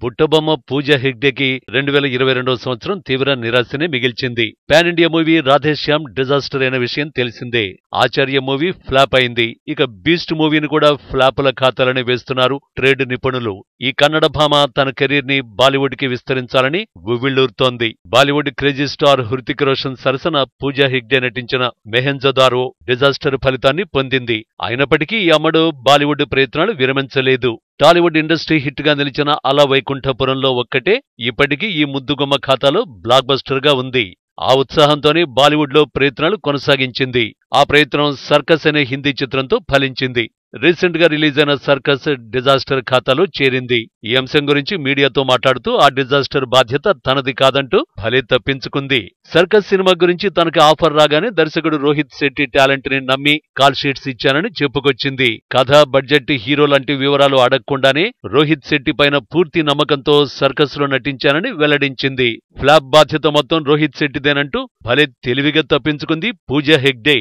బుట్టబొమ్మ పూజా హెగ్డేకి 2022 సంవత్సరం తీవ్ర నిరాశనే మిగిల్చింది. Pan India movie Radhe Shyam disaster అయిన విషయం తెలిసిందే. ఆచార్య మూవీ ఫ్లాప్ అయింది. ఇక బీస్ట్ మూవీని కూడా ఫ్లాపుల ఖాతాలోనే వేస్తున్నారు ట్రేడ్ నిపుణులు. ఈ కన్నడ భామ తన కెరీర్ ని బాలీవుడ్ కి విస్తరించాలని ఉవ్విళ్లూరుతోంది. బాలీవుడ్ క్రేజీ స్టార్ హృతిక్ రోషన్ సరసన పూజా హెగ్డే నటించిన మెహెంజోదారో డిజాస్టర్ ఫలితాన్ని పొందింది. అయినప్పటికీ ఈ అమ్మడు బాలీవుడ్ ప్రయత్నాలు విరమించలేదు. టాలీవుడ్ ఇండస్ట్రీ హిట్ గా నిలిచిన అల వైకుంఠపురంలో ఒక్కటే ఇప్పటికీ ఈ ముద్దుగుమ్మ ఖాతాలో బ్లాక్ బస్టర్ గా ఉంది. ఆ ఉత్సాహంతోనే బాలీవుడ్ లో ప్రయత్నాలు కొనసాగించింది. ఆ ప్రయత్నం సర్కస్ అనే హిందీ చిత్రంతో ఫలించింది. రీసెంట్ గా రిలీజ్ అయిన సర్కస్ డిజాస్టర్ ఖాతాలో చేరింది. ఈ అంశం గురించి మీడియాతో మాట్లాడుతూ ఆ డిజాస్టర్ బాధ్యత తనది కాదంటూ భలే తప్పించుకుంది. సర్కస్ సినిమా గురించి తనకి ఆఫర్ రాగానే దర్శకుడు రోహిత్ శెట్టి టాలెంట్ ని నమ్మి కాల్ షీట్స్ ఇచ్చానని చెప్పుకొచ్చింది. కథ, బడ్జెట్, హీరో లాంటి వివరాలు అడగకుండానే రోహిత్ శెట్టి పైన పూర్తి నమ్మకంతో సర్కస్ లో నటించానని వెల్లడించింది. ఫ్లాప్ బాధ్యత మొత్తం రోహిత్ శెట్టిదేనంటూ భలే తెలివిగా తప్పించుకుంది పూజా హెగ్డే.